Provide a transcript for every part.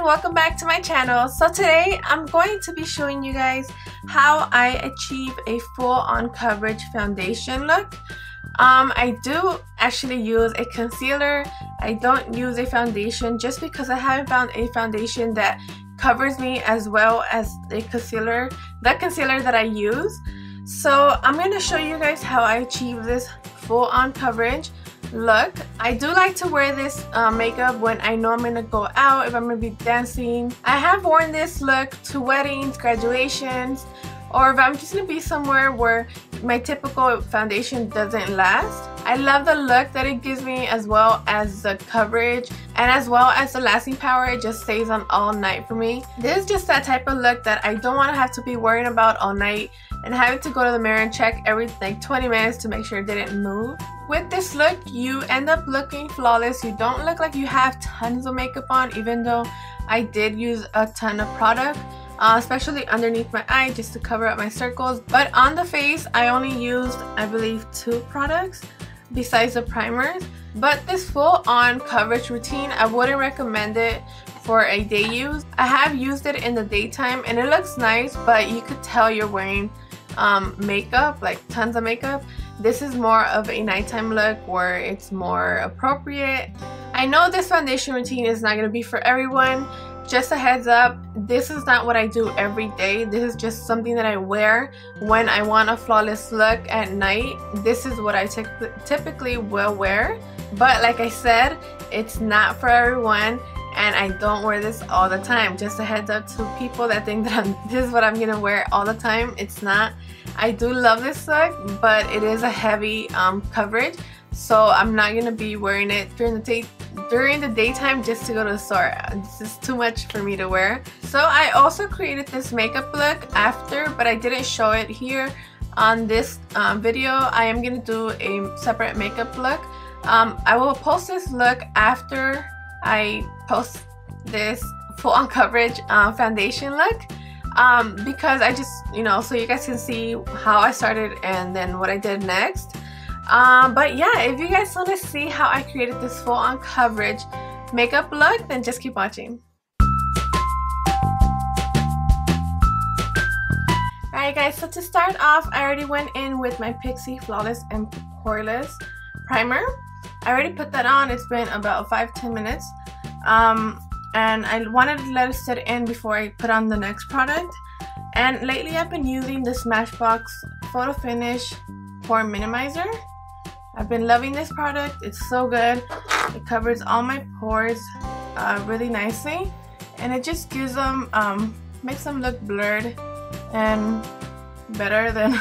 welcome back to my channel. So today I'm going to be showing you guys how I achieve a full-on coverage foundation look. I do actually use a concealer. I don't use a foundation just because I haven't found a foundation that covers me as well as the concealer that I use. So I'm going to show you guys how I achieve this full-on coverage look. I do like to wear this makeup when I know I'm gonna go out, if I'm gonna be dancing. I have worn this look to weddings, graduations, or if I'm just gonna be somewhere where my typical foundation doesn't last. I love the look that it gives me, as well as the coverage and as well as the lasting power. It just stays on all night for me. This is just that type of look that I don't want to have to be worrying about all night and having to go to the mirror and check every like 20 minutes to make sure it didn't move. With this look, you end up looking flawless. You don't look like you have tons of makeup on, even though I did use a ton of product, especially underneath my eye just to cover up my circles. But on the face, I only used, I believe, 2 products besides the primers. But this full-on coverage routine, I wouldn't recommend it for a day use. I have used it in the daytime and it looks nice, but you could tell you're wearing makeup, like tons of makeup. This is more of a nighttime look where it's more appropriate. I know this foundation routine is not going to be for everyone. Just a heads up, this is not what I do every day. This is just something that I wear when I want a flawless look at night. This is what I typically will wear. But like I said, it's not for everyone. And I don't wear this all the time. Just a heads up to people that think that this is what I'm gonna wear all the time. It's not. I do love this look, but it is a heavy coverage, so I'm not gonna be wearing it during the daytime just to go to the store. This is too much for me to wear. So I also created this makeup look after, but I didn't show it here on this video. I am gonna do a separate makeup look. I will post this look after I post this full-on coverage foundation look, because I just, you know, so you guys can see how I started and then what I did next. But yeah, if you guys want to see how I created this full-on coverage makeup look, then just keep watching. Alright guys, so to start off, I already went in with my Pixi Flawless and Poreless primer. I already put that on. It's been about 5-10 minutes. And I wanted to let it sit in before I put on the next product. And lately I've been using the Smashbox Photo Finish Pore Minimizer. I've been loving this product. It's so good. It covers all my pores really nicely. And it just gives them, makes them look blurred and better than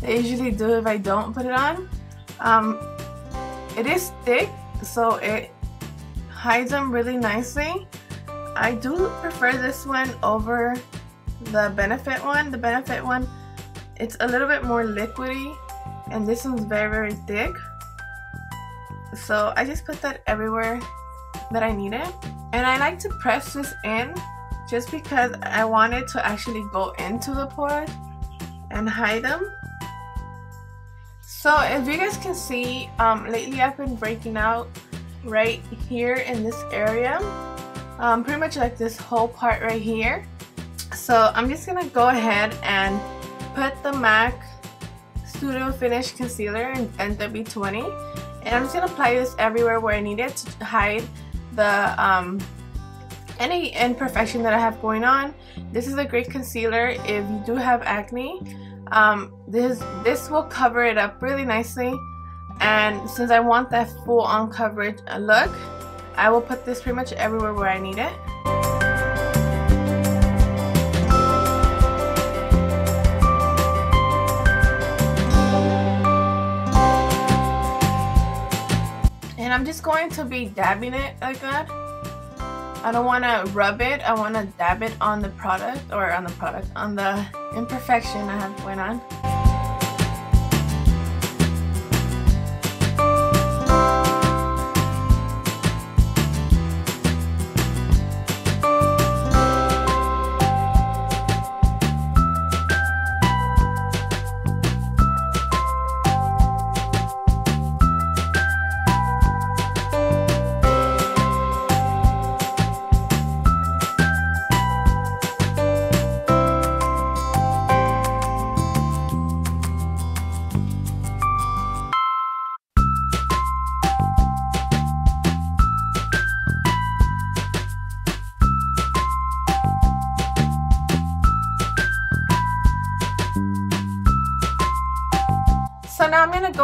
they usually do if I don't put it on. It is thick, so it hides them really nicely. I do prefer this one over the Benefit one. The Benefit one, it's a little bit more liquidy, and this one's very, very thick. So I just put that everywhere that I need it. And I like to press this in just because I want it to actually go into the pores and hide them. So as you guys can see, lately I've been breaking out right here in this area, pretty much like this whole part right here. So I'm just gonna go ahead and put the MAC Studio Finish Concealer in NW20, and I'm just gonna apply this everywhere where I need it to hide the any imperfection that I have going on. This is a great concealer if you do have acne. This will cover it up really nicely, and since I want that full-on coverage look, I will put this pretty much everywhere where I need it. And I'm just going to be dabbing it like that. I don't want to rub it. I want to dab it on the product, or on the imperfection I have going on.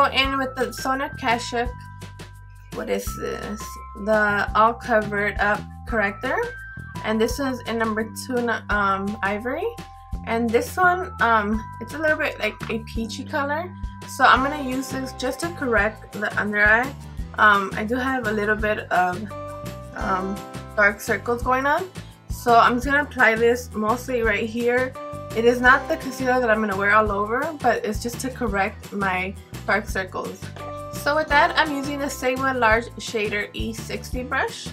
go in with the Sonia Kashuk. What is this? The All Covered Up Corrector. And this one's in number 2, Ivory. And this one, it's a little bit like a peachy color. So I'm going to use this just to correct the under eye. I do have a little bit of dark circles going on. So I'm just going to apply this mostly right here. It is not the concealer that I'm going to wear all over, but it's just to correct my dark circles. So with that, I'm using the Sigma Large Shader E60 brush.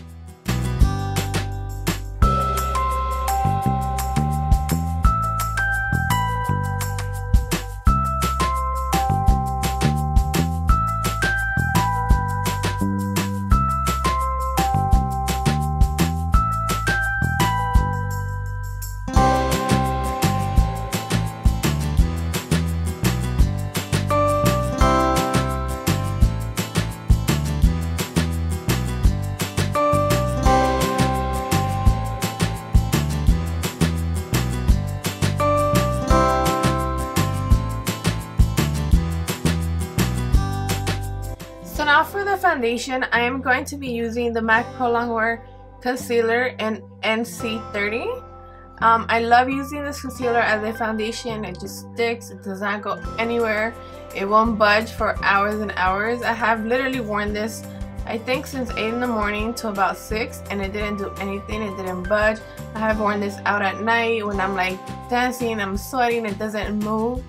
So now for the foundation, I am going to be using the MAC Pro Longwear Concealer in NC30. I love using this concealer as a foundation. It just sticks, it does not go anywhere, it won't budge for hours and hours. I have literally worn this, I think, since 8 in the morning to about 6, and it didn't do anything, it didn't budge. I have worn this out at night when I'm like dancing, I'm sweating, it doesn't move.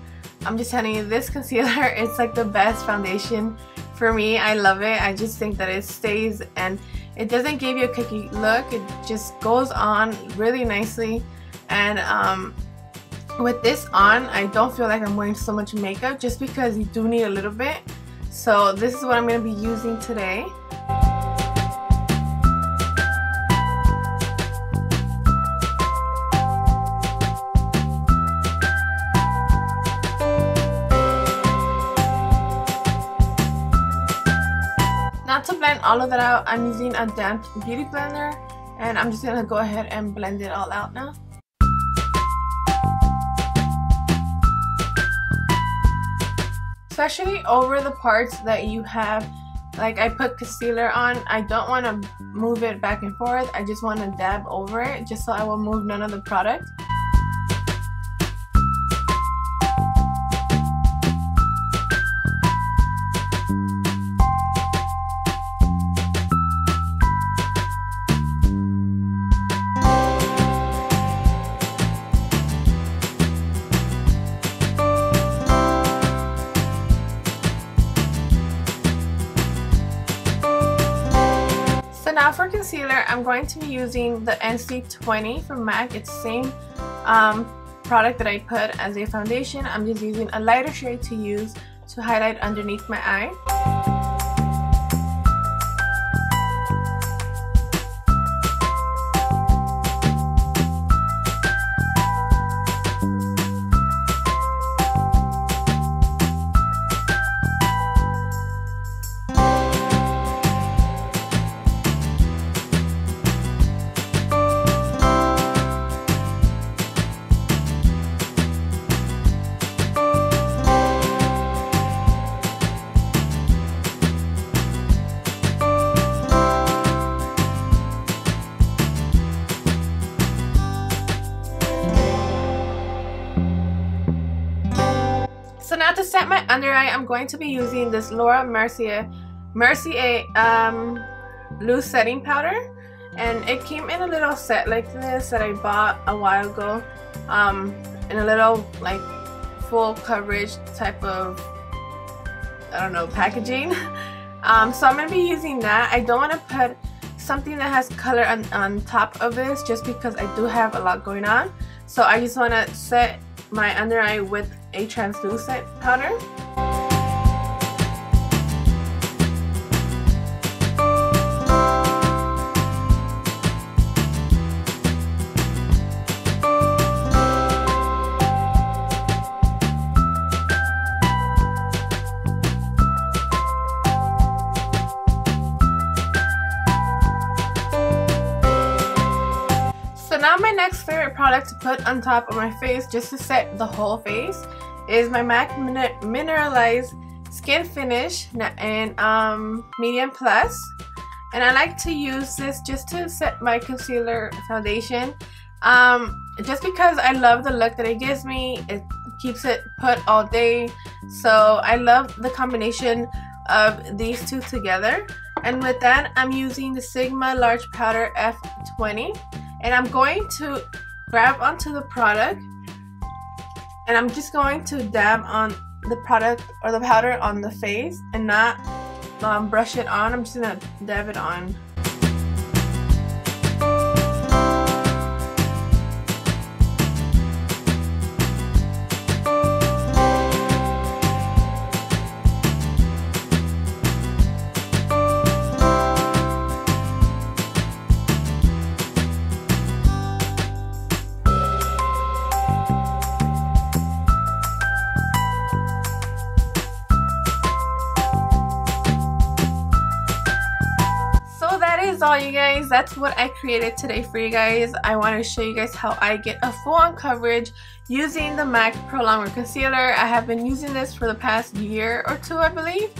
I'm just telling you, this concealer, it's like the best foundation for me. I love it. I just think that it stays and it doesn't give you a cookie look. It just goes on really nicely. And with this on, I don't feel like I'm wearing so much makeup, just because you do need a little bit. So this is what I'm going to be using today. Not to blend all of that out, I'm using a damp beauty blender, and I'm just going to go ahead and blend it all out now. Especially over the parts that you have, like I put concealer on, I don't want to move it back and forth. I just want to dab over it just so I will move none of the product. Now for concealer, I'm going to be using the NC20 from MAC. It's the same product that I put as a foundation. I'm just using a lighter shade to use to highlight underneath my eye. So now to set my under eye, I'm going to be using this Laura Mercier loose setting powder, and it came in a little set like this that I bought a while ago, in a little like full coverage type of, I don't know, packaging. So I'm going to be using that. I don't want to put something that has color on top of this just because I do have a lot going on. So I just want to set my under eye with a translucent powder. So now my next favorite product to put on top of my face, just to set the whole face, is my MAC Mineralized Skin Finish in medium plus, and I like to use this just to set my concealer foundation, just because I love the look that it gives me. It keeps it put all day, so I love the combination of these two together. And with that, I'm using the Sigma Large Powder F20, and I'm going to grab onto the product, and I'm just going to dab on the product or the powder on the face and not brush it on. I'm just gonna dab it on. All you guys, that's what I created today for you guys. I wanted to show you guys how I get a full-on coverage using the MAC Pro Longwear Concealer. I have been using this for the past year or two, I believe,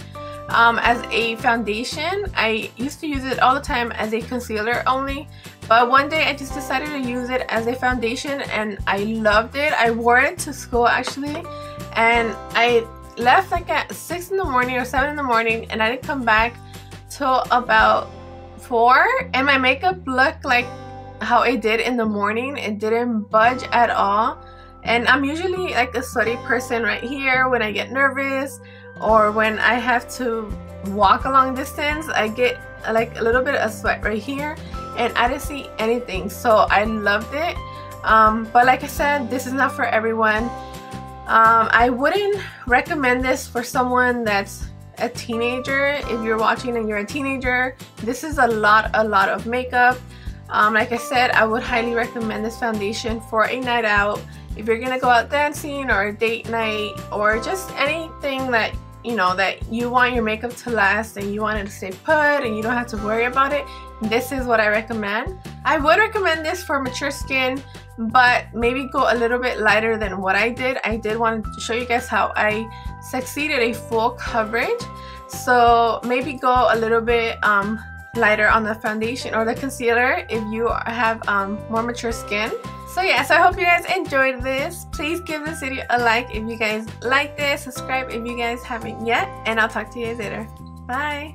as a foundation. I used to use it all the time as a concealer only, but one day I just decided to use it as a foundation, and I loved it. I wore it to school actually, and I left like at 6 in the morning or 7 in the morning, and I didn't come back till about 4, and my makeup looked like how it did in the morning. It didn't budge at all, and I'm usually like a sweaty person right here when I get nervous or when I have to walk a long distance. I get like a little bit of sweat right here, and I didn't see anything, so I loved it. But like I said, this is not for everyone. I wouldn't recommend this for someone that's a teenager. If you're watching and you're a teenager, this is a lot of makeup. Like I said, I would highly recommend this foundation for a night out. If you're gonna go out dancing or a date night or just anything that you know that you want your makeup to last and you want it to stay put and you don't have to worry about it, this is what I recommend. I would recommend this for mature skin, but maybe go a little bit lighter than what I did. I did want to show you guys how I succeeded a full coverage, so maybe go a little bit lighter on the foundation or the concealer if you have more mature skin. So yeah, so I hope you guys enjoyed this. Please give this video a like if you guys like this, subscribe if you guys haven't yet, and I'll talk to you guys later. Bye.